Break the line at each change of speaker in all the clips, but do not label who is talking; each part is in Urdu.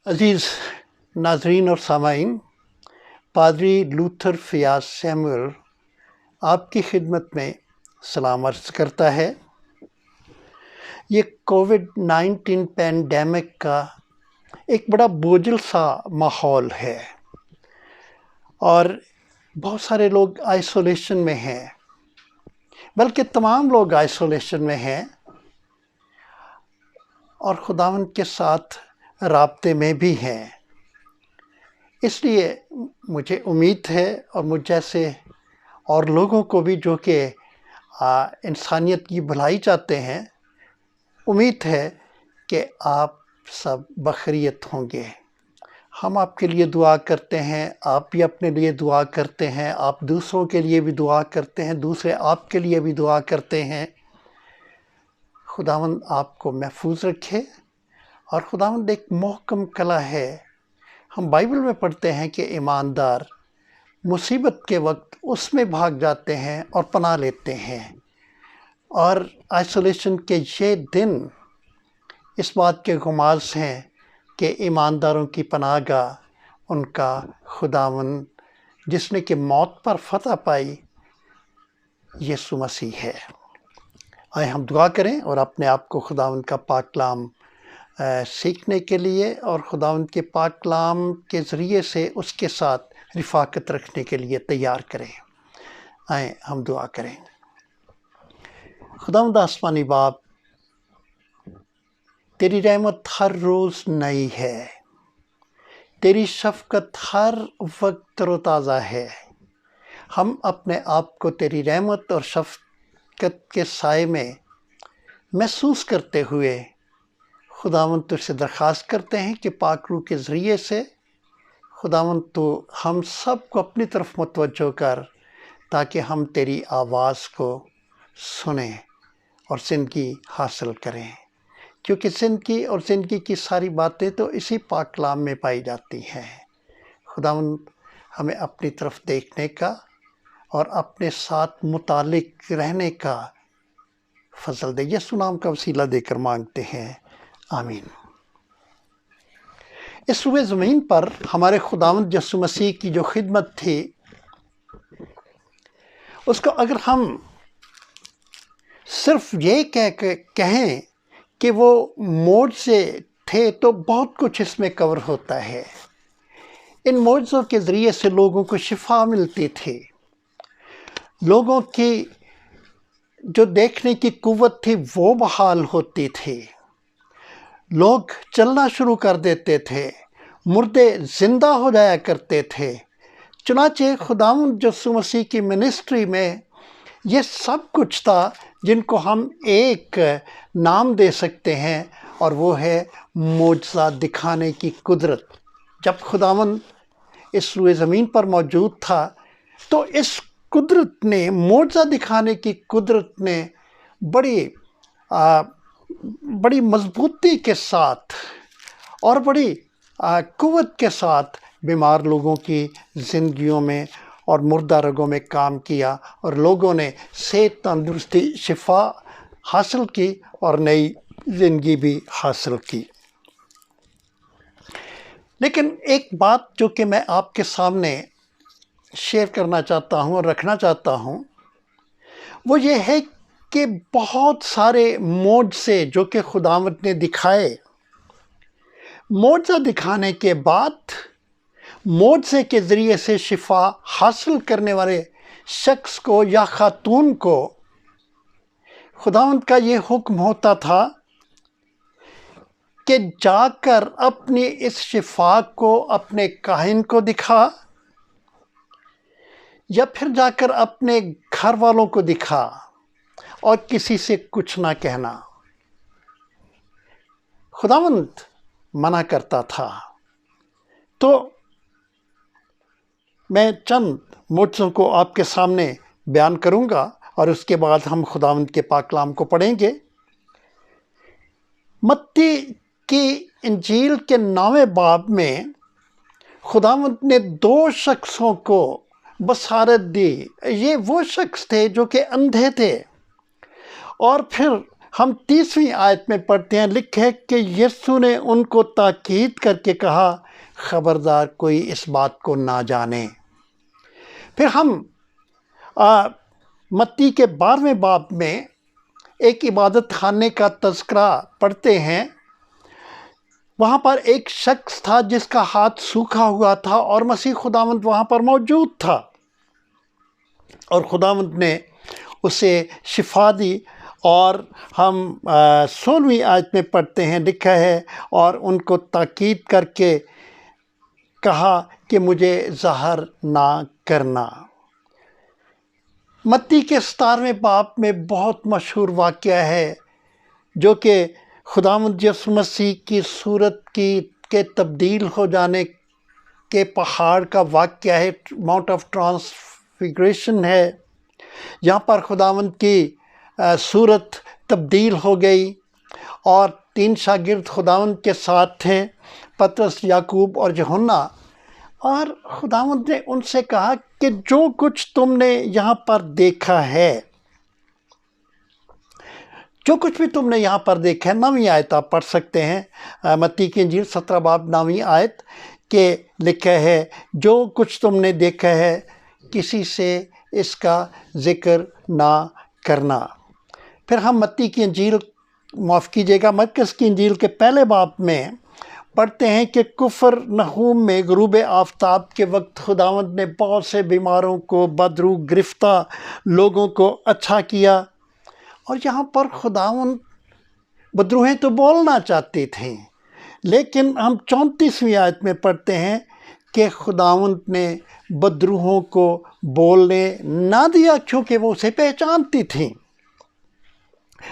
عزیز ناظرین اور سامعین، پادری لوتھر فیاض سیموئل آپ کی خدمت میں سلام عرض کرتا ہے۔ یہ کووڈ-19 پینڈیمک کا ایک بڑا بوجھل سا ماحول ہے اور بہت سارے لوگ آئسولیشن میں ہیں، بلکہ تمام لوگ آئسولیشن میں ہیں اور خداوند کے ساتھ رابطے میں بھی ہیں۔ اس لیے مجھے امید ہے اور مجھ جیسے اور لوگوں کو بھی جو کہ انسانیت کی بھلائی چاہتے ہیں، امید ہے کہ آپ سب بخیریت ہوں گے۔ ہم آپ کے لیے دعا کرتے ہیں، آپ بھی اپنے لیے دعا کرتے ہیں، آپ دوسروں کے لیے بھی دعا کرتے ہیں، دوسرے آپ کے لیے بھی دعا کرتے ہیں۔ خداوند آپ کو محفوظ رکھے۔ اور خداوند ایک محکم کلہ ہے، ہم بائبل میں پڑھتے ہیں کہ ایماندار مصیبت کے وقت اس میں بھاگ جاتے ہیں اور پناہ لیتے ہیں، اور آئسولیشن کے یہ دن اس بات کے غماز ہیں کہ ایمانداروں کی پناہ گاہ ان کا خداوند جس نے کہ موت پر فتح پائی یسوع مسیح ہے۔ آئے ہم دعا کریں اور اپنے آپ کو خداوند کا پاک کلام سیکھنے کے لیے اور خداوند کے پاک کلام کے ذریعے سے اس کے ساتھ رفاقت رکھنے کے لیے تیار کریں۔ آئیں ہم دعا کریں۔ خداوند آسمانی باپ، تیری رحمت ہر روز نئی ہے، تیری شفقت ہر وقت تر و تازہ ہے۔ ہم اپنے آپ کو تیری رحمت اور شفقت کے سائے میں محسوس کرتے ہوئے خداوند تجھ سے درخواست کرتے ہیں کہ پاک روح کے ذریعے سے خداوند تو ہم سب کو اپنی طرف متوجہ کر، تاکہ ہم تیری آواز کو سنیں اور زندگی حاصل کریں، کیونکہ زندگی اور زندگی کی ساری باتیں تو اسی پاک کلام میں پائی جاتی ہیں۔ خداوند ہمیں اپنی طرف دیکھنے کا اور اپنے ساتھ متعلق رہنے کا فضل دے۔ یسوع نام کا وسیلہ دے کر مانگتے ہیں، آمین۔ اس روئے زمین پر ہمارے خداوند یسوع مسیح کی جو خدمت تھی، اس کو اگر ہم صرف یہ کہیں کہ وہ معجزے تھے تو بہت کچھ اس میں کور ہوتا ہے۔ ان معجزوں کے ذریعے سے لوگوں کو شفا ملتی تھی، لوگوں کی جو دیکھنے کی قوت تھی وہ بحال ہوتی تھی، لوگ چلنا شروع کر دیتے تھے، مردے زندہ ہو جایا کرتے تھے۔ چنانچہ خداوند یسوع مسیح کی منسٹری میں یہ سب کچھ تھا جن کو ہم ایک نام دے سکتے ہیں، اور وہ ہے معجزہ دکھانے کی قدرت۔ جب خداوند اس روئے زمین پر موجود تھا تو اس قدرت نے، معجزہ دکھانے کی قدرت نے بڑی مضبوطی کے ساتھ اور بڑی قوت کے ساتھ بیمار لوگوں کی زندگیوں میں اور مردہ رگوں میں کام کیا، اور لوگوں نے صحت، تندرستی، شفا حاصل کی اور نئی زندگی بھی حاصل کی۔ لیکن ایک بات جو کہ میں آپ کے سامنے شیئر کرنا چاہتا ہوں اور رکھنا چاہتا ہوں، وہ یہ ہے کہ بہت سارے معجزے جو کہ خداوند نے دکھائے، معجزہ دکھانے کے بعد معجزے کے ذریعے سے شفا حاصل کرنے والے شخص کو یا خاتون کو خداوند کا یہ حکم ہوتا تھا کہ جا کر اپنی اس شفا کو اپنے کاہن کو دکھا، یا پھر جا کر اپنے گھر والوں کو دکھا اور کسی سے کچھ نہ کہنا۔ خداوند منع کرتا تھا۔ تو میں چند معجزوں کو آپ کے سامنے بیان کروں گا اور اس کے بعد ہم خداوند کے پاک کلام کو پڑھیں گے۔ متی کی انجیل کے 9ویں باب میں خداوند نے 2 شخصوں کو بصارت دی۔ یہ وہ شخص تھے جو کہ اندھے تھے، اور پھر ہم 30ویں آیت میں پڑھتے ہیں، لکھا ہے کہ یسوع نے ان کو تاکید کر کے کہا، خبردار کوئی اس بات کو نہ جانے۔ پھر ہم متی کے 12ویں باب میں ایک عبادت خانے کا تذکرہ پڑھتے ہیں۔ وہاں پر ایک شخص تھا جس کا ہاتھ سوکھا ہوا تھا، اور مسیح خداوند وہاں پر موجود تھا، اور خداوند نے اسے شفا دی۔ اور ہم 16ویں آیت میں پڑھتے ہیں، لکھا ہے، اور ان کو تاکید کر کے کہا کہ مجھے ظاہر نہ کرنا۔ متی کے 17ویں باب میں بہت مشہور واقعہ ہے جو کہ خداوند یسوع مسیح کی صورت کے تبدیل ہو جانے کے پہاڑ کا واقعہ ہے، ماؤنٹ آف ٹرانسفیگریشن ہے۔ یہاں پر خداوند کی صورت تبدیل ہو گئی، اور 3 شاگرد خداوند کے ساتھ تھے، پطرس، یعقوب اور یوحنا، اور خداوند نے ان سے کہا کہ جو کچھ تم نے یہاں پر دیکھا ہے، جو کچھ بھی تم نے یہاں پر دیکھا ہے، 9ویں آیت آپ پڑھ سکتے ہیں، متی کی انجیل 17 باب 9ویں آیت کہ لکھا ہے، جو کچھ تم نے دیکھا ہے کسی سے اس کا ذکر نہ کرنا۔ پھر ہم متی کی انجیل، معاف کیجیے گا، مرکز کی انجیل کے 1 باب میں پڑھتے ہیں کہ کفرنہوم میں غروب آفتاب کے وقت خداوند نے بہت سے بیماروں کو، بدروح گرفتہ لوگوں کو اچھا کیا۔ اور یہاں پر خداوند، بدروہیں تو بولنا چاہتی تھیں، لیکن ہم 34ویں آیت میں پڑھتے ہیں کہ خداوند نے بدروحوں کو بولنے نہ دیا کیونکہ وہ اسے پہچانتی تھیں۔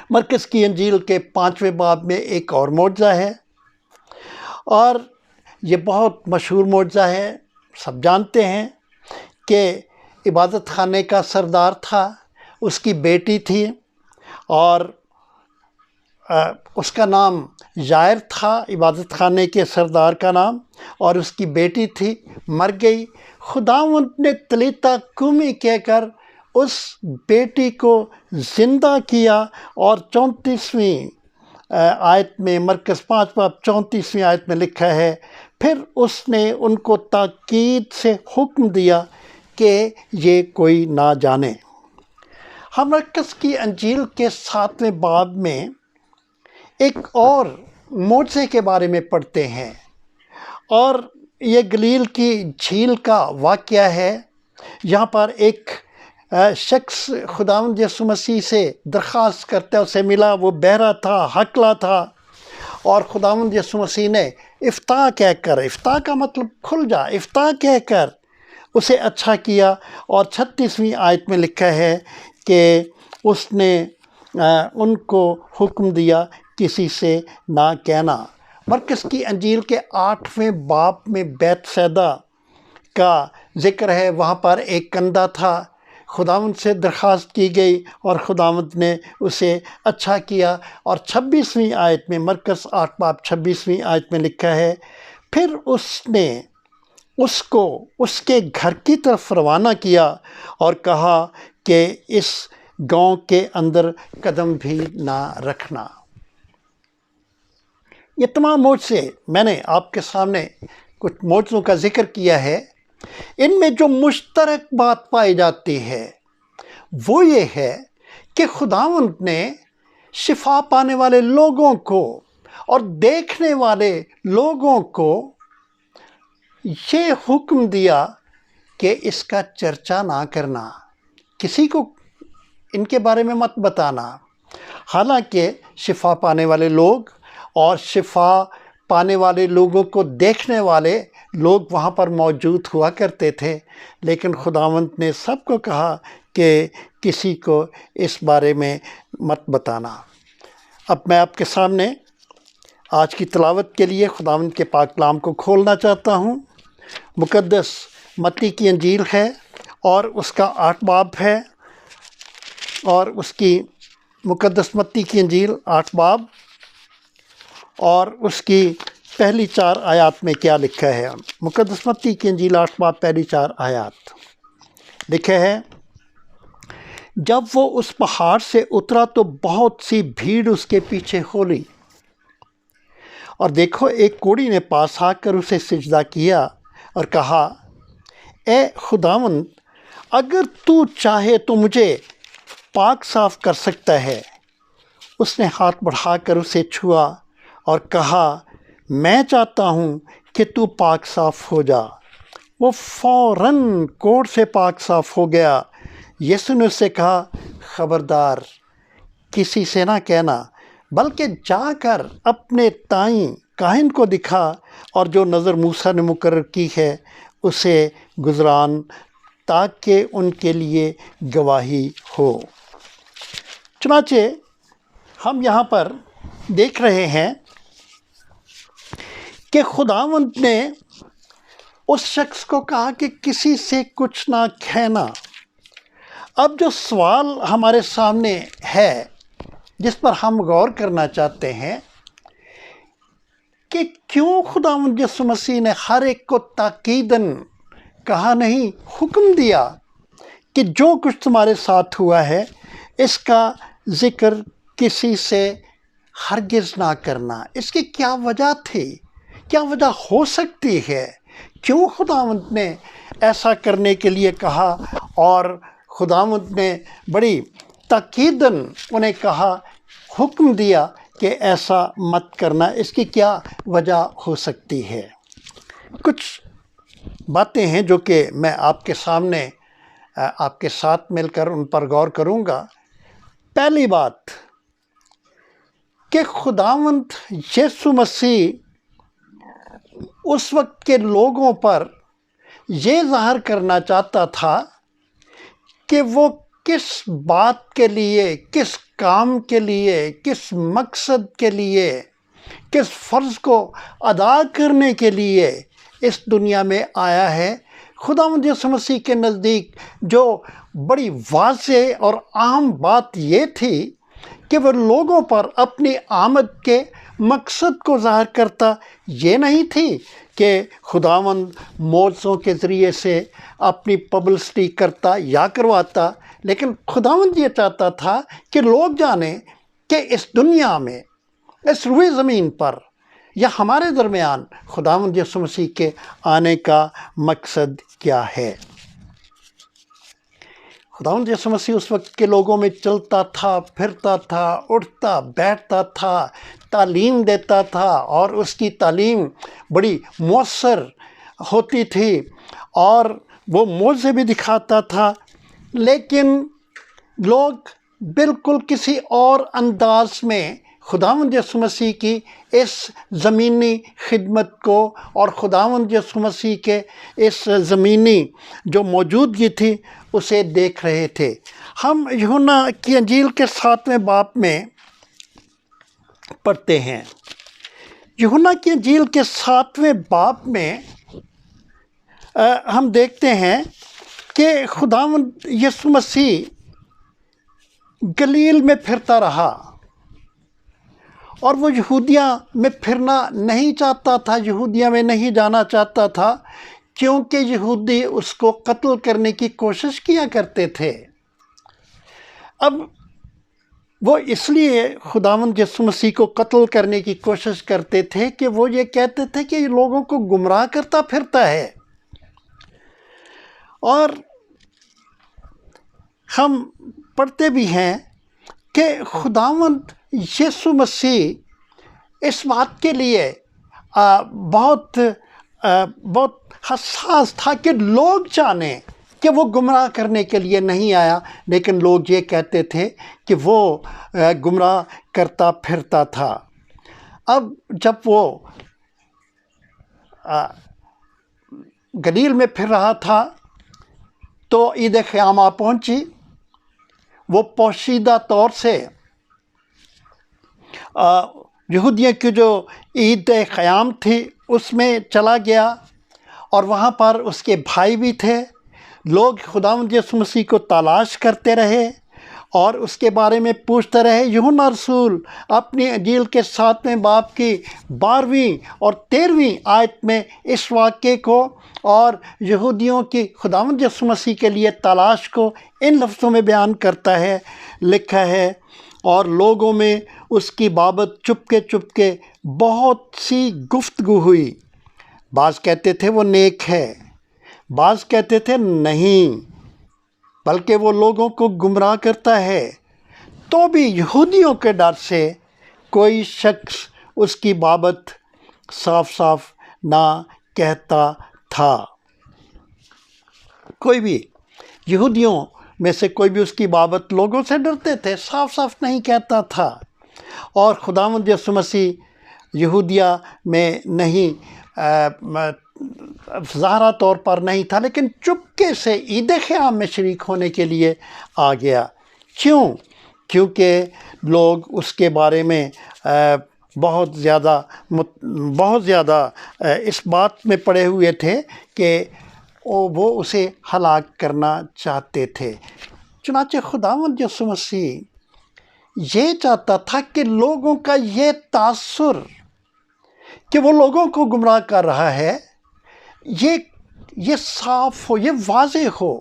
مرکز کی انجیل کے 5ویں باب میں ایک اور معجزہ ہے، اور یہ بہت مشہور معجزہ ہے، سب جانتے ہیں کہ عبادت خانے کا سردار تھا، اس کی بیٹی تھی، اور اس کا نام یائر تھا، عبادت خانے کے سردار کا نام، اور اس کی بیٹی تھی، مر گئی۔ خداوند نے تلیتا کومی کہہ کر اس بیٹی کو زندہ کیا، اور 34ویں آیت میں، مرکز 5 باب 34ویں آیت میں لکھا ہے، پھر اس نے ان کو تاکید سے حکم دیا کہ یہ کوئی نہ جانے۔ ہم مرکز کی انجیل کے 7ویں باب میں ایک اور معجزے کے بارے میں پڑھتے ہیں، اور یہ گلیل کی جھیل کا واقعہ ہے۔ یہاں پر ایک شخص خداوند یسوع مسیح سے درخواست کرتا ہے، اسے ملا، وہ بہرا تھا، ہکلا تھا، اور خداوند یسوع مسیح نے افتح کہہ کر، افتح کا مطلب کھل جا، افتح کہہ کر اسے اچھا کیا۔ اور 36ویں آیت میں لکھا ہے کہ اس نے ان کو حکم دیا کسی سے نہ کہنا۔ مرکز کی انجیل کے 8ویں باب میں بیت سیدہ کا ذکر ہے، وہاں پر ایک کندہ تھا، خداوند سے درخواست کی گئی اور خداوند نے اسے اچھا کیا۔ اور 26ویں آیت میں، مرکز 8 باب 26ویں آیت میں لکھا ہے، پھر اس نے اس کو اس کے گھر کی طرف روانہ کیا اور کہا کہ اس گاؤں کے اندر قدم بھی نہ رکھنا۔ یہ تمام معجزے میں نے آپ کے سامنے کچھ معجزوں کا ذکر کیا ہے، ان میں جو مشترک بات پائی جاتی ہے وہ یہ ہے کہ خداوند نے شفا پانے والے لوگوں کو اور دیکھنے والے لوگوں کو یہ حکم دیا کہ اس کا چرچا نہ کرنا، کسی کو ان کے بارے میں مت بتانا۔ حالانکہ شفا پانے والے لوگ اور شفا پانے والے لوگوں کو دیکھنے والے لوگ وہاں پر موجود ہوا کرتے تھے، لیکن خداوند نے سب کو کہا کہ کسی کو اس بارے میں مت بتانا۔ اب میں آپ کے سامنے آج کی تلاوت کے لیے خداوند کے پاک کلام کو کھولنا چاہتا ہوں۔ مقدس متی کی انجیل ہے، اور اس کا 8 باب ہے، اور اس کی مقدس متی کی انجیل 8 باب اور اس کی پہلی 4 آیات میں کیا لکھا ہے۔ مقدس متی کی انجیل 8 باب پہلی 4 آیات لکھے ہے، جب وہ اس پہاڑ سے اترا تو بہت سی بھیڑ اس کے پیچھے ہو لی، اور دیکھو ایک کوڑی نے پاس آ کر اسے سجدہ کیا اور کہا، اے خداوند، اگر تو چاہے تو مجھے پاک صاف کر سکتا ہے۔ اس نے ہاتھ بڑھا کر اسے چھوا اور کہا، میں چاہتا ہوں کہ تو پاک صاف ہو جا۔ وہ فوراً کوڑ سے پاک صاف ہو گیا۔ یسوع نے اس سے کہا، خبردار، کسی سے نہ کہنا، بلکہ جا کر اپنے تائیں کاہن کو دکھا اور جو نذر موسیٰ نے مقرر کی ہے اسے گزران، تاکہ ان کے لیے گواہی ہو۔ چنانچہ ہم یہاں پر دیکھ رہے ہیں کہ خداوند نے اس شخص کو کہا کہ کسی سے کچھ نہ کہنا۔ اب جو سوال ہمارے سامنے ہے جس پر ہم غور کرنا چاہتے ہیں کہ کیوں خداوند یسوع مسیح نے ہر ایک کو تاکیداً کہا نہیں، حکم دیا کہ جو کچھ تمہارے ساتھ ہوا ہے اس کا ذکر کسی سے ہرگز نہ کرنا۔ اس کی کیا وجہ تھی؟ کیا وجہ ہو سکتی ہے؟ کیوں خداوند نے ایسا کرنے کے لیے کہا اور خداوند نے بڑی تاکیداً انہیں کہا، حکم دیا کہ ایسا مت کرنا؟ اس کی کیا وجہ ہو سکتی ہے؟ کچھ باتیں ہیں جو کہ میں آپ کے سامنے آپ کے ساتھ مل کر ان پر غور کروں گا۔ پہلی بات کہ خداوند یسوع مسیح اس وقت کے لوگوں پر یہ ظاہر کرنا چاہتا تھا کہ وہ کس بات کے لیے، کس کام کے لیے، کس مقصد کے لیے، کس فرض کو ادا کرنے کے لیے اس دنیا میں آیا ہے۔ خداوند یسوع مسیح کے نزدیک جو بڑی واضح اور عام بات یہ تھی کہ وہ لوگوں پر اپنی آمد کے مقصد کو ظاہر کرتا، یہ نہیں تھی کہ خداوند معجزوں کے ذریعے سے اپنی پبلسٹی کرتا یا کرواتا، لیکن خداوند یہ چاہتا تھا کہ لوگ جانیں کہ اس دنیا میں، اس روئے زمین پر یا ہمارے درمیان خداوند یسوع مسیح کے آنے کا مقصد کیا ہے۔ خداوند یسوع مسیح اس وقت کے لوگوں میں چلتا تھا، پھرتا تھا، اٹھتا بیٹھتا تھا، تعلیم دیتا تھا، اور اس کی تعلیم بڑی مؤثر ہوتی تھی اور وہ معجزے بھی دکھاتا تھا، لیکن لوگ بالکل کسی اور انداز میں خداوند یسوع مسیح کی اس زمینی خدمت کو اور خداوند یسوع مسیح کے اس زمینی جو موجودگی تھی اسے دیکھ رہے تھے۔ ہم یوحنا کی انجیل کے 7ویں باب میں پڑھتے ہیں۔ یوحنا کی انجیل کے 7ویں باب میں ہم دیکھتے ہیں کہ خداوند یسوع مسیح گلیل میں پھرتا رہا، اور وہ یہودیہ میں پھرنا نہیں چاہتا تھا، یہودیہ میں نہیں جانا چاہتا تھا، کیونکہ یہودی اس کو قتل کرنے کی کوشش کیا کرتے تھے۔ اب وہ اس لیے خداوند یسوع مسیح کو قتل کرنے کی کوشش کرتے تھے کہ وہ یہ کہتے تھے کہ یہ لوگوں کو گمراہ کرتا پھرتا ہے۔ اور ہم پڑھتے بھی ہیں کہ خداوند یسوع مسیح اس بات کے لیے بہت حساس تھا کہ لوگ جانیں کہ وہ گمراہ کرنے کے لیے نہیں آیا، لیکن لوگ یہ کہتے تھے کہ وہ گمراہ کرتا پھرتا تھا۔ اب جب وہ گلیل میں پھر رہا تھا تو عید قیامہ پہنچی۔ وہ پوشیدہ طور سے یہودیوں کی جو عید قیام تھی اس میں چلا گیا، اور وہاں پر اس کے بھائی بھی تھے۔ لوگ خداوند یسوع مسیح کو تلاش کرتے رہے، اور اس کے بارے میں پوچھتے رہے۔ یوحنا رسول اپنی انجیل کے 7ویں باب کی 12ویں اور 13ویں آیت میں اس واقعے کو اور یہودیوں کی خداوند یسوع مسیح کے لیے تلاش کو ان لفظوں میں بیان کرتا ہے، لکھا ہے، اور لوگوں میں اس کی بابت چپکے بہت سی گفتگو ہوئی۔ بعض کہتے تھے وہ نیک ہے، بعض کہتے تھے نہیں، بلکہ وہ لوگوں کو گمراہ کرتا ہے۔ تو بھی یہودیوں کے ڈر سے کوئی شخص اس کی بابت صاف صاف نہ کہتا تھا۔ کوئی بھی یہودیوں میں سے کوئی بھی اس کی بابت لوگوں سے ڈرتے تھے، صاف صاف نہیں کہتا تھا۔ اور خداوند یسوع مسیح یہودیہ میں نہیں ظاہرہ طور پر نہیں تھا، لیکن چپکے سے عید خیام میں شریک ہونے کے لیے آ گیا۔ کیونکہ لوگ اس کے بارے میں بہت زیادہ اس بات میں پڑے ہوئے تھے کہ وہ اسے ہلاک کرنا چاہتے تھے۔ چنانچہ خداوند یسوع مسیح یہ چاہتا تھا کہ لوگوں کا یہ تاثر کہ وہ لوگوں کو گمراہ کر رہا ہے، یہ صاف ہو، یہ واضح ہو۔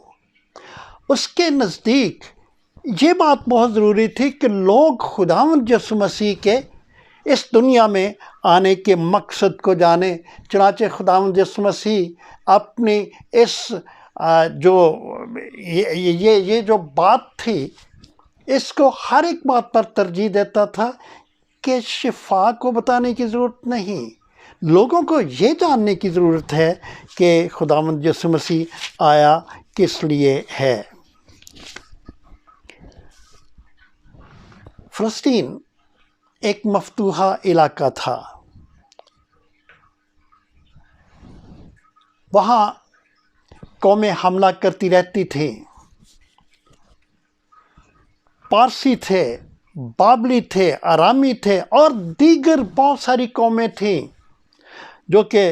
اس کے نزدیک یہ بات بہت ضروری تھی کہ لوگ خداوند یسوع مسیح کے اس دنیا میں آنے کے مقصد کو جانیں۔ چنانچہ خداوند یسوع مسیح اپنی اس یہ جو بات تھی، اس کو ہر ایک بات پر ترجیح دیتا تھا کہ شفا کو بتانے کی ضرورت نہیں، لوگوں کو یہ جاننے کی ضرورت ہے کہ خداوند یسوع مسیح آیا کس لیے ہے۔ فلسطین ایک مفتوحہ علاقہ تھا۔ وہاں قومیں حملہ کرتی رہتی تھیں۔ پارسی تھے، بابلی تھے، آرامی تھے اور دیگر بہت ساری قومیں تھیں جو کہ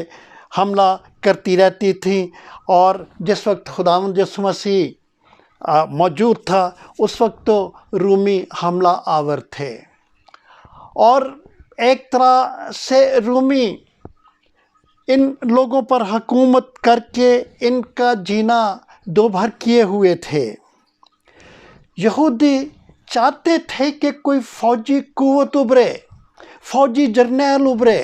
حملہ کرتی رہتی تھیں۔ اور جس وقت خداوند یسوع مسیح موجود تھا، اس وقت تو رومی حملہ آور تھے، اور ایک طرح سے رومی ان لوگوں پر حکومت کر کے ان کا جینا دوبھر کیے ہوئے تھے۔ یہودی چاہتے تھے کہ کوئی فوجی قوت ابھرے، فوجی جرنیل ابھرے،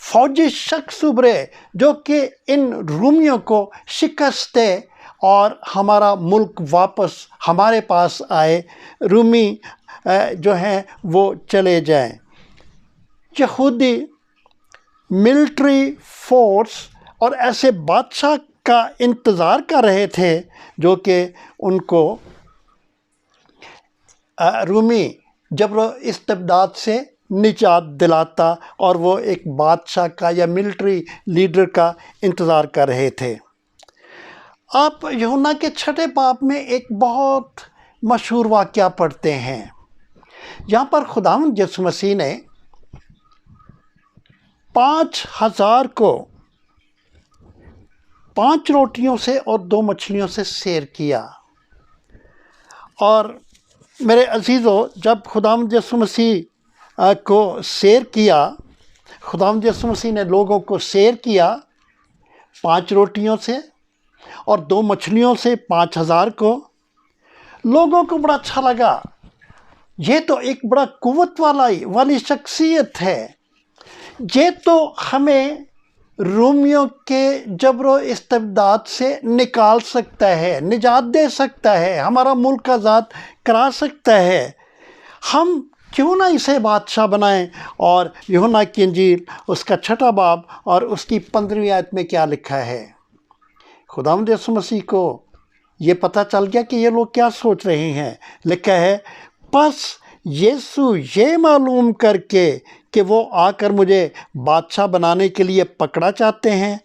فوجی شخص ابھرے جو کہ ان رومیوں کو شکست دے اور ہمارا ملک واپس ہمارے پاس آئے، رومی جو ہیں وہ چلے جائیں۔ یہودی ملٹری فورس اور ایسے بادشاہ کا انتظار کر رہے تھے جو کہ ان کو رومی جبر و استبداد سے نجات دلاتا، اور وہ ایک بادشاہ کا یا ملٹری لیڈر کا انتظار کر رہے تھے۔ آپ یوحنا کے 6 باب میں ایک بہت مشہور واقعہ پڑھتے ہیں۔ یہاں پر خداوند یسوع مسیح نے 5000 کو 5 روٹیوں سے اور 2 مچھلیوں سے سیر کیا۔ اور میرے عزیزو، جب خداوند یسوع مسیح کو سیر کیا، خداوند یسوع مسیح نے لوگوں کو سیر کیا 5 روٹیوں سے اور 2 مچھلیوں سے 5000 کو، لوگوں کو بڑا اچھا لگا۔ یہ تو ایک بڑا قوت والی شخصیت ہے، یہ تو ہمیں رومیوں کے جبر و استبداد سے نکال سکتا ہے، نجات دے سکتا ہے، ہمارا ملک آزاد کرا سکتا ہے، ہم کیوں نہ اسے بادشاہ بنائیں۔ اور یوحنا کی انجیل اس کا 6 باب اور اس کی 15ویں آیت میں کیا لکھا ہے؟ خداوند یسوع مسیح کو یہ پتہ چل گیا کہ یہ لوگ کیا سوچ رہے ہیں۔ لکھا ہے، پس یسوع یہ معلوم کر کے کہ وہ آ کر مجھے بادشاہ بنانے کے لیے پکڑا چاہتے ہیں،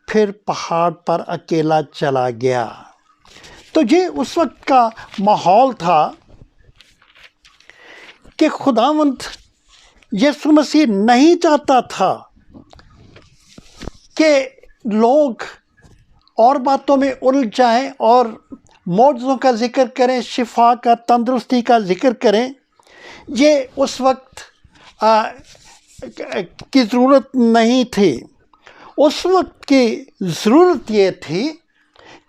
پھر پہاڑ پر اکیلا چلا گیا۔ تو یہ اس وقت کا ماحول تھا کہ خداوند یسوع مسیح نہیں چاہتا تھا کہ لوگ اور باتوں میں الجھ جائیں اور معجزوں کا ذکر کریں، شفا کا، تندرستی کا ذکر کریں، یہ اس وقت کی ضرورت نہیں تھی۔ اس وقت کی ضرورت یہ تھی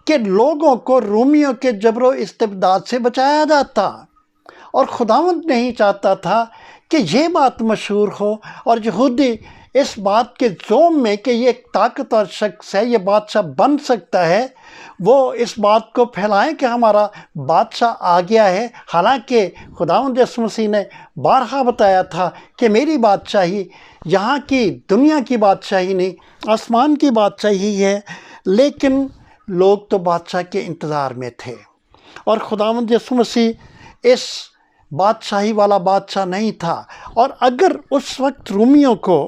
کہ لوگوں کو رومیوں کے جبر و استبداد سے بچایا جاتا، اور خداوند نہیں چاہتا تھا کہ یہ بات مشہور ہو اور یہودی اس بات کے زوم میں کہ یہ ایک طاقتور شخص ہے، یہ بادشاہ بن سکتا ہے، وہ اس بات کو پھیلائیں کہ ہمارا بادشاہ آ گیا ہے، حالانکہ خداوند یسوع مسیح نے بارہا بتایا تھا کہ میری بادشاہی یہاں کی دنیا کی بادشاہی نہیں، آسمان کی بادشاہی ہے۔ لیکن لوگ تو بادشاہ کے انتظار میں تھے، اور خداوند یسوع مسیح اس بادشاہی والا بادشاہ نہیں تھا۔ اور اگر اس وقت رومیوں کو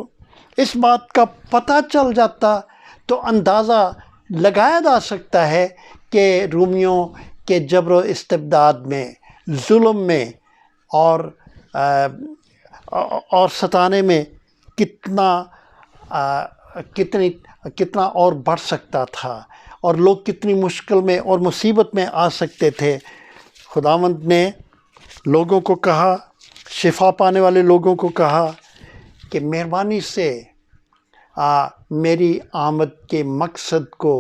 اس بات کا پتہ چل جاتا تو اندازہ لگایا جا سکتا ہے کہ رومیوں کے جبر و استبداد میں، ظلم میں اور ستانے میں کتنا اور بڑھ سکتا تھا، اور لوگ کتنی مشکل میں اور مصیبت میں آ سکتے تھے۔ خداوند نے لوگوں کو کہا، شفا پانے والے لوگوں کو کہا کہ مہربانی سے میری آمد کے مقصد کو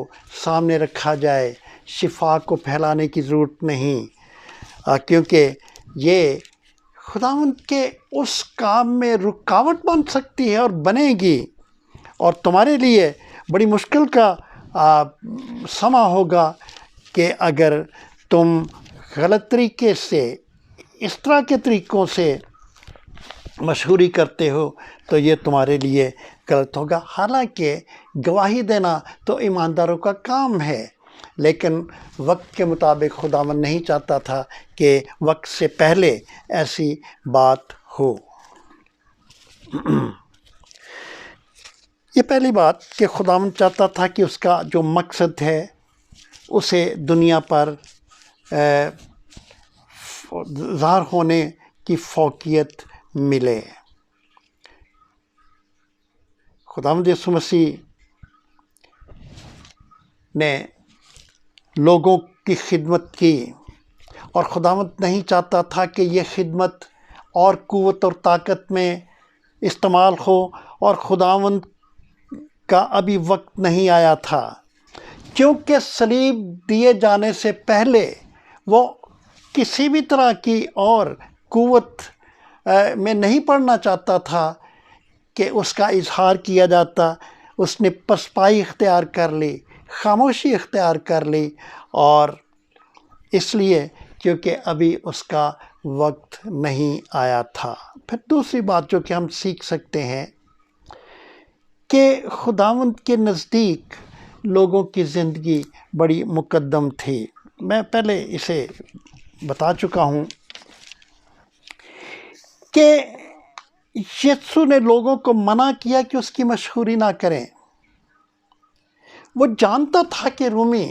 سامنے رکھا جائے، شفا کو پھیلانے کی ضرورت نہیں، کیونکہ یہ خداوند کے اس کام میں رکاوٹ بن سکتی ہے اور بنے گی، اور تمہارے لیے بڑی مشکل کا سماں ہوگا کہ اگر تم غلط طریقے سے، اس طرح کے طریقوں سے مشہوری کرتے ہو تو یہ تمہارے لیے غلط ہوگا۔ حالانکہ گواہی دینا تو ایمانداروں کا کام ہے، لیکن وقت کے مطابق خداوند نہیں چاہتا تھا کہ وقت سے پہلے ایسی بات ہو۔ یہ پہلی بات کہ خداوند چاہتا تھا کہ اس کا جو مقصد ہے اسے دنیا پر ظاہر ہونے کی فوقیت ملے۔ خداوند یسوع مسیح نے لوگوں کی خدمت کی، اور خداوند نہیں چاہتا تھا کہ یہ خدمت اور قوت اور طاقت میں استعمال ہو، اور خداوند کا ابھی وقت نہیں آیا تھا، کیونکہ صلیب دیے جانے سے پہلے وہ کسی بھی طرح کی اور قوت میں نہیں پڑنا چاہتا تھا کہ اس کا اظہار کیا جاتا۔ اس نے پسپائی اختیار کر لی، خاموشی اختیار کر لی، اور اس لیے کیونکہ ابھی اس کا وقت نہیں آیا تھا۔ پھر دوسری بات جو کہ ہم سیکھ سکتے ہیں کہ خداوند کے نزدیک لوگوں کی زندگی بڑی مقدم تھی۔ میں پہلے اسے بتا چکا ہوں کہ یسوع نے لوگوں کو منع کیا کہ اس کی مشہوری نہ کریں۔ وہ جانتا تھا کہ رومی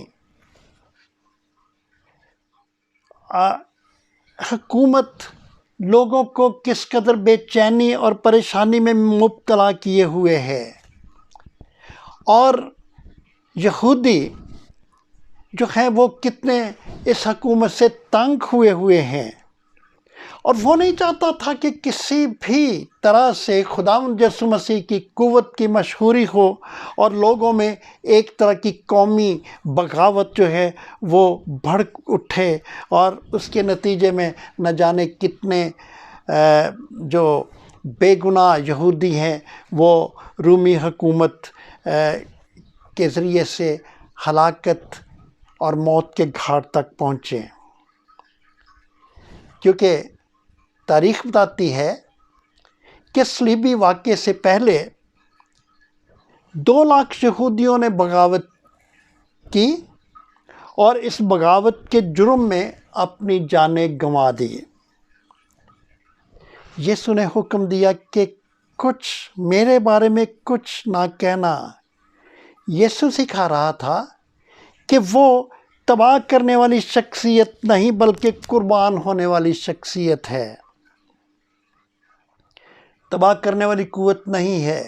حکومت لوگوں کو کس قدر بے چینی اور پریشانی میں مبتلا کیے ہوئے ہے، اور یہودی جو ہیں وہ کتنے اس حکومت سے تنگ ہوئے ہیں، اور وہ نہیں چاہتا تھا کہ کسی بھی طرح سے خداوند یسوع مسیح کی قوت کی مشہوری ہو، اور لوگوں میں ایک طرح کی قومی بغاوت جو ہے وہ بھڑک اٹھے، اور اس کے نتیجے میں نہ جانے کتنے جو بے گناہ یہودی ہیں وہ رومی حکومت کے ذریعے سے ہلاکت اور موت کے گھاٹ تک پہنچے۔ کیونکہ تاریخ بتاتی ہے کہ صلیبی واقعے سے پہلے 2 لاکھ یہودیوں نے بغاوت کی، اور اس بغاوت کے جرم میں اپنی جانیں گنوا دی۔ یسوع نے حکم دیا کہ کچھ میرے بارے میں کچھ نہ کہنا۔ یسوع سکھا رہا تھا کہ وہ تباہ کرنے والی شخصیت نہیں بلکہ قربان ہونے والی شخصیت ہے، تباہ کرنے والی قوت نہیں ہے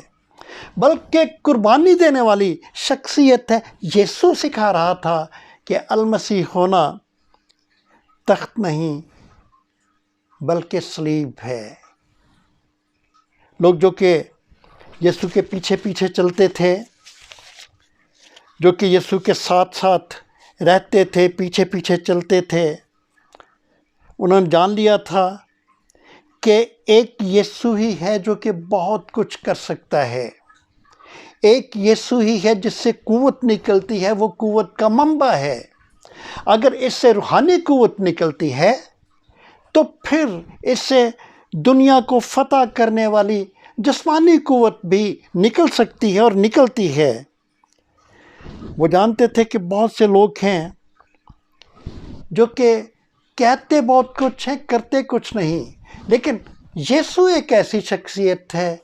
بلکہ قربانی دینے والی شخصیت ہے۔ یسوع سکھا رہا تھا کہ المسیح ہونا تخت نہیں بلکہ صلیب ہے۔ لوگ جو کہ یسوع کے پیچھے پیچھے چلتے تھے، جو کہ یسوع کے ساتھ ساتھ رہتے تھے، پیچھے پیچھے چلتے تھے، انہوں نے جان لیا تھا کہ ایک یسوع ہی ہے جو کہ بہت کچھ کر سکتا ہے، ایک یسوع ہی ہے جس سے قوت نکلتی ہے، وہ قوت کا منبع ہے۔ اگر اس سے روحانی قوت نکلتی ہے تو پھر اس سے دنیا کو فتح کرنے والی جسمانی قوت بھی نکل سکتی ہے اور نکلتی ہے۔ وہ جانتے تھے کہ بہت سے لوگ ہیں جو کہ کہتے بہت کچھ ہیں، کرتے کچھ نہیں، لیکن یسوع ایک ایسی شخصیت ہے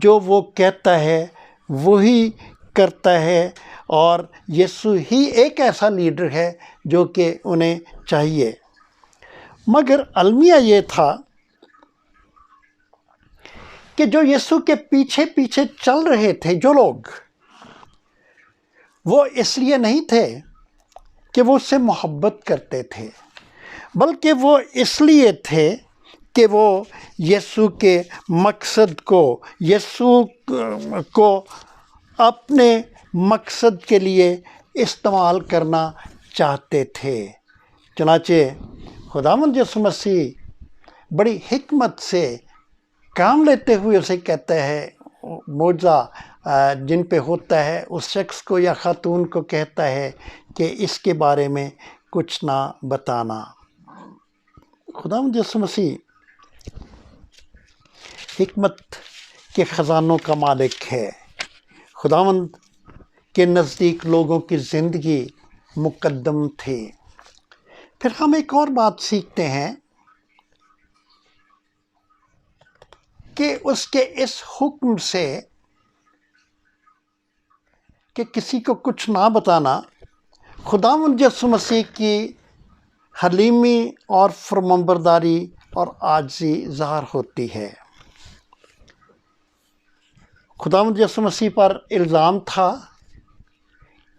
جو وہ کہتا ہے وہی کرتا ہے، اور یسوع ہی ایک ایسا لیڈر ہے جو کہ انہیں چاہیے۔ مگر المیہ یہ تھا کہ جو یسوع کے پیچھے پیچھے چل رہے تھے جو لوگ، وہ اس لیے نہیں تھے کہ وہ اس سے محبت کرتے تھے، بلکہ وہ اس لیے تھے کہ وہ یسوع کے مقصد کو، یسوع کو اپنے مقصد کے لیے استعمال کرنا چاہتے تھے۔ چنانچہ خداوند یسوع مسیح بڑی حکمت سے کام لیتے ہوئے اسے کہتا ہے، معجزہ جن پہ ہوتا ہے اس شخص کو یا خاتون کو کہتا ہے کہ اس کے بارے میں کچھ نہ بتانا۔ خداوند یسوع مسیح حکمت کے خزانوں کا مالک ہے۔ خداوند کے نزدیک لوگوں کی زندگی مقدم تھی۔ پھر ہم ایک اور بات سیکھتے ہیں کہ اس کے اس حکم سے کہ کسی کو کچھ نہ بتانا، خداوند یسوع مسیح کی حلیمی اور فرمانبرداری اور عاجزی ظاہر ہوتی ہے۔ خداوند یسوع مسیح پر الزام تھا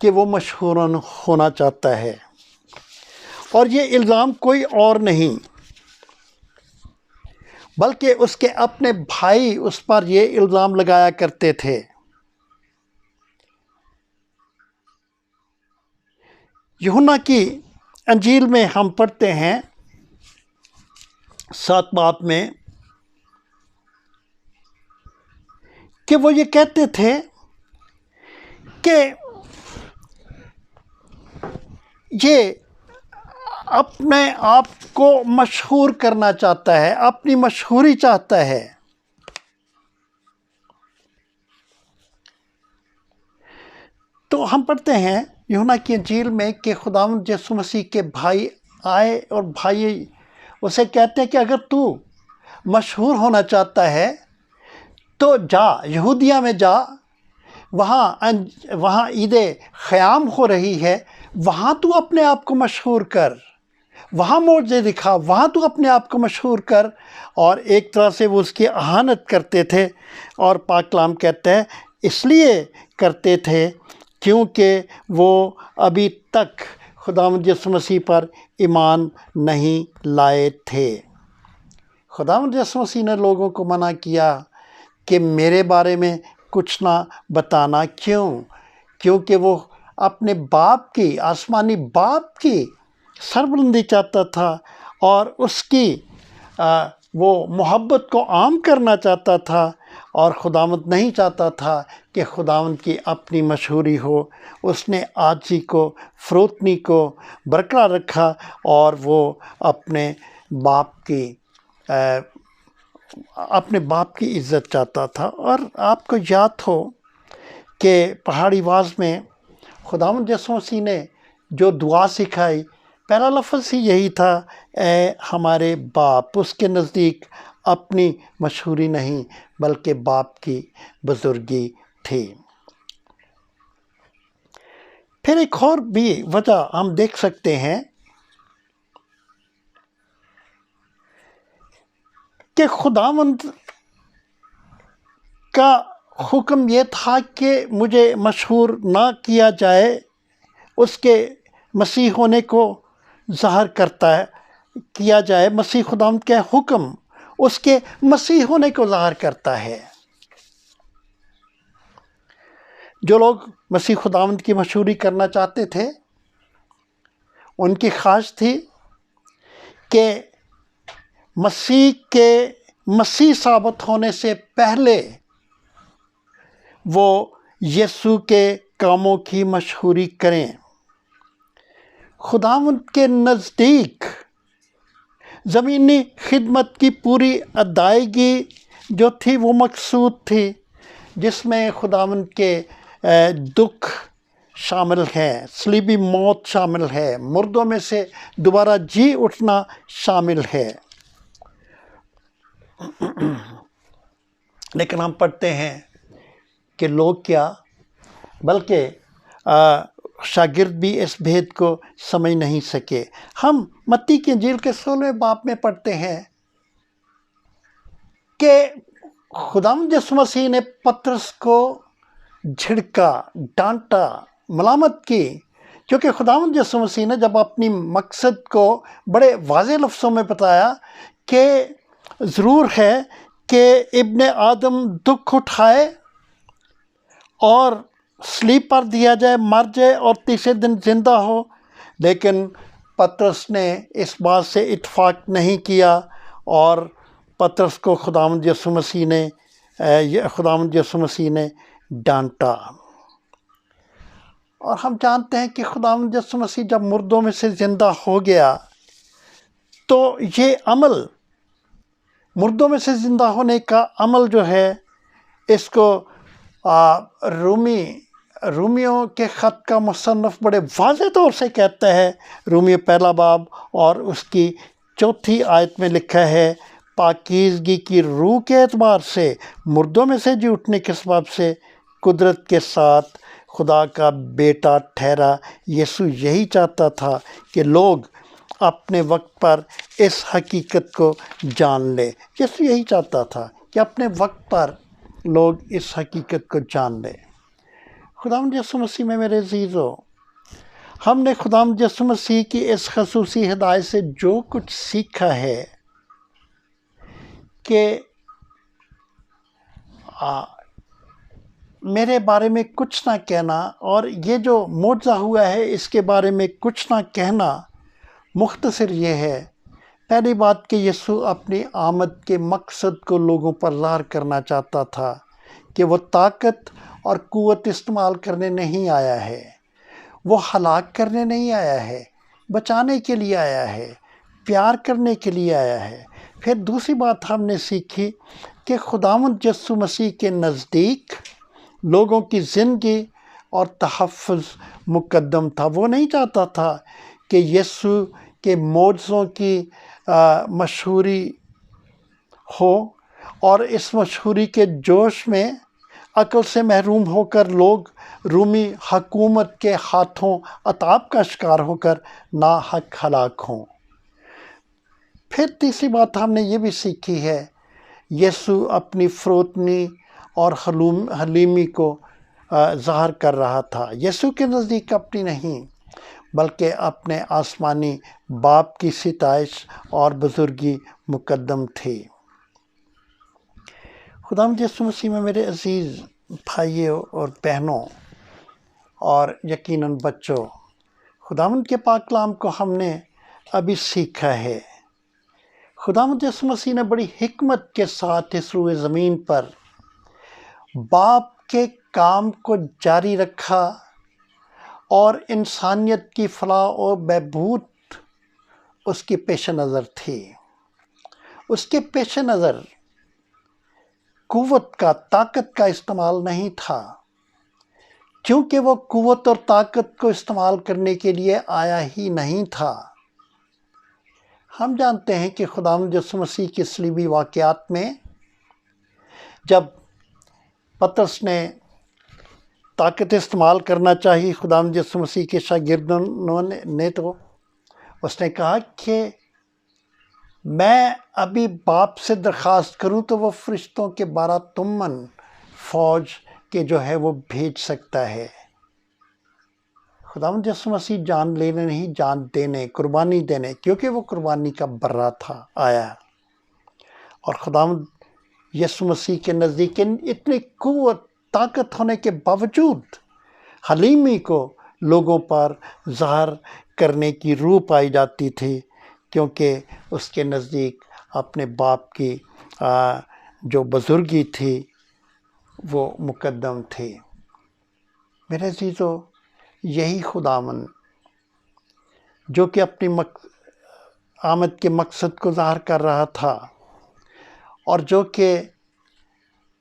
کہ وہ مشہور ہونا چاہتا ہے، اور یہ الزام کوئی اور نہیں بلکہ اس کے اپنے بھائی اس پر یہ الزام لگایا کرتے تھے۔ یوحنا کی انجیل میں ہم پڑھتے ہیں 7 باب میں کہ وہ یہ کہتے تھے کہ یہ اپنے آپ کو مشہور کرنا چاہتا ہے، اپنی مشہوری چاہتا ہے۔ تو ہم پڑھتے ہیں یوحنا کی انجیل میں کہ خداوند یسوع مسیح کے بھائی آئے اور بھائی اسے کہتے ہیں کہ اگر تو مشہور ہونا چاہتا ہے تو جا یہودیہ میں جا، وہاں عید خیام ہو رہی ہے، وہاں تو اپنے آپ کو مشہور کر، وہاں معجزے دکھا، وہاں تو اپنے آپ کو مشہور کر۔ اور ایک طرح سے وہ اس کی اہانت کرتے تھے، اور پاک کلام کہتا ہے اس لیے کرتے تھے کیونکہ وہ ابھی تک خداوند یسوع مسیح پر ایمان نہیں لائے تھے۔ خداوند یسوع مسیح نے لوگوں کو منع کیا کہ میرے بارے میں کچھ نہ بتانا۔ کیونکہ وہ اپنے باپ کی، آسمانی باپ کی سربلندی چاہتا تھا، اور اس کی وہ محبت کو عام کرنا چاہتا تھا، اور خداوند نہیں چاہتا تھا کہ خداوند کی اپنی مشہوری ہو۔ اس نے عاجزی کو، فروتنی کو برقرار رکھا، اور وہ اپنے باپ کی عزت چاہتا تھا۔ اور آپ کو یاد ہو کہ پہاڑی واز میں خداوند یسوع مسیح نے جو دعا سکھائی، پہلا لفظ ہی یہی تھا، اے ہمارے باپ۔ اس کے نزدیک اپنی مشہوری نہیں بلکہ باپ کی بزرگی تھی۔ پھر ایک اور بھی وجہ ہم دیکھ سکتے ہیں کہ خداوند کا حکم یہ تھا کہ مجھے مشہور نہ کیا جائے، اس کے مسیح ہونے کو ظاہر کرتا ہے، کیا جائے، مسیح خداوند کا حکم اس کے مسیح ہونے کو ظاہر کرتا ہے۔ جو لوگ مسیح خداوند کی مشہوری کرنا چاہتے تھے، ان کی خواہش تھی کہ مسیح کے مسیح ثابت ہونے سے پہلے وہ یسوع کے کاموں کی مشہوری کریں۔ خداوند کے نزدیک زمینی خدمت کی پوری ادائیگی جو تھی وہ مقصود تھی، جس میں خداوند کے دکھ شامل ہیں، صلیبی موت شامل ہے، مردوں میں سے دوبارہ جی اٹھنا شامل ہے۔ لیکن ہم پڑھتے ہیں کہ لوگ کیا، بلکہ شاگرد بھی اس بھید کو سمجھ نہیں سکے۔ ہم متی کی انجیل کے 16ویں باب میں پڑھتے ہیں کہ خداوند یسوع مسیح نے پطرس کو جھڑکا، ڈانٹا، ملامت کی، کیونکہ خداوند یسوع مسیح نے جب اپنی مقصد کو بڑے واضح لفظوں میں بتایا کہ ضرور ہے کہ ابن آدم دکھ اٹھائے اور صلیب پر دیا جائے، مر جائے اور تیسرے دن زندہ ہو، لیکن پطرس نے اس بات سے اتفاق نہیں کیا اور پطرس کو خداوند یسوع مسیح نے ڈانٹا۔ اور ہم جانتے ہیں کہ خداوند یسوع مسیح جب مردوں میں سے زندہ ہو گیا تو یہ عمل، مردوں میں سے زندہ ہونے کا عمل جو ہے، اس کو رومیوں کے خط کا مصنف بڑے واضح طور سے کہتا ہے۔ رومیو 1 باب اور اس کی 4 آیت میں لکھا ہے، پاکیزگی کی روح کے اعتبار سے مردوں میں سے جی اٹھنے کے سبب سے قدرت کے ساتھ خدا کا بیٹا ٹھہرا۔ یسوع یہی چاہتا تھا کہ لوگ اپنے وقت پر اس حقیقت کو جان لیں۔ یسوع یہی چاہتا تھا کہ اپنے وقت پر لوگ اس حقیقت کو جان لیں۔ خداوند یسوع مسیح میں میرے عزیزو، ہم نے خداوند یسوع مسیح کی اس خصوصی ہدایت سے جو کچھ سیکھا ہے کہ میرے بارے میں کچھ نہ کہنا، اور یہ جو معجزہ ہوا ہے اس کے بارے میں کچھ نہ کہنا، مختصر یہ ہے، پہلی بات کہ یسوع اپنی آمد کے مقصد کو لوگوں پر ظاہر کرنا چاہتا تھا کہ وہ طاقت اور قوت استعمال کرنے نہیں آیا ہے، وہ ہلاک کرنے نہیں آیا ہے، بچانے کے لیے آیا ہے، پیار کرنے کے لیے آیا ہے۔ پھر دوسری بات ہم نے سیکھی کہ خداوند یسوع مسیح کے نزدیک لوگوں کی زندگی اور تحفظ مقدم تھا۔ وہ نہیں چاہتا تھا کہ یسوع کے معجزوں کی مشہوری ہو اور اس مشہوری کے جوش میں عقل سے محروم ہو کر لوگ رومی حکومت کے ہاتھوں عذاب کا شکار ہو کر ناحق ہلاک ہوں۔ پھر تیسری بات ہم نے یہ بھی سیکھی ہے، یسوع اپنی فروتنی اور حلیمی کو ظاہر کر رہا تھا۔ یسوع کے نزدیک اپنی نہیں بلکہ اپنے آسمانی باپ کی ستائش اور بزرگی مقدم تھی۔ خداوند یسوع مسیح میں میرے عزیز بھائیوں اور بہنوں اور یقیناً بچوں، خداوند کے پاک کلام کو ہم نے ابھی سیکھا ہے۔ خداوند یسوع مسیح نے بڑی حکمت کے ساتھ اس روئے زمین پر باپ کے کام کو جاری رکھا اور انسانیت کی فلاح و بہبود اس کی پیش نظر تھی۔ اس کے پیش نظر قوت کا، طاقت کا استعمال نہیں تھا، کیونکہ وہ قوت اور طاقت کو استعمال کرنے کے لیے آیا ہی نہیں تھا۔ ہم جانتے ہیں کہ خداوند یسوع مسیح کے صلیبی واقعات میں جب پطرس نے طاقت استعمال کرنا چاہی خداوند یسوع مسیح کے شاگردوں نے تو اس نے کہا کہ میں ابھی باپ سے درخواست کروں تو وہ فرشتوں کے 12 تمن فوج کے جو ہے وہ بھیج سکتا ہے۔ خداوند یسوع مسیح جان لینے نہیں، جان دینے، قربانی دینے، کیونکہ وہ قربانی کا برا تھا، آیا۔ اور خداوند یسوع مسیح کے نزدیک اتنی قوت، طاقت ہونے کے باوجود حلیمی کو لوگوں پر ظاہر کرنے کی روح پائی جاتی تھی، کیونکہ اس کے نزدیک اپنے باپ کی جو بزرگی تھی وہ مقدم تھی۔ میرے عزیزو، یہی خداوند جو کہ اپنی آمد کے مقصد کو ظاہر کر رہا تھا، اور جو کہ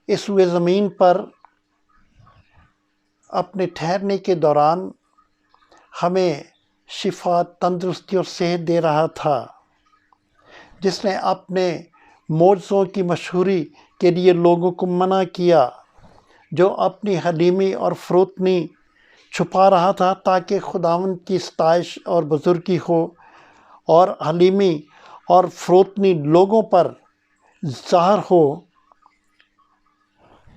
اس روئے زمین پر اپنے ٹھہرنے کے دوران ہمیں شفا، تندرستی اور صحت دے رہا تھا، جس نے اپنے معجزوں کی مشہوری کے لیے لوگوں کو منع کیا، جو اپنی حلیمی اور فروتنی چھپا رہا تھا تاکہ خداوند کی ستائش اور بزرگی ہو، اور حلیمی اور فروتنی لوگوں پر ظاہر ہو،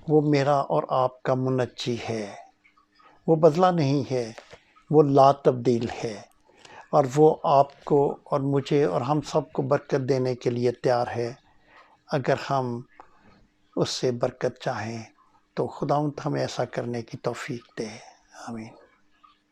وہ میرا اور آپ کا منجی ہے۔ وہ بدلہ نہیں ہے، وہ لا تبدیل ہے، اور وہ آپ کو اور مجھے اور ہم سب کو برکت دینے کے لیے تیار ہے، اگر ہم اس سے برکت چاہیں تو خداوند ہمیں ایسا کرنے کی توفیق دے۔ آمین۔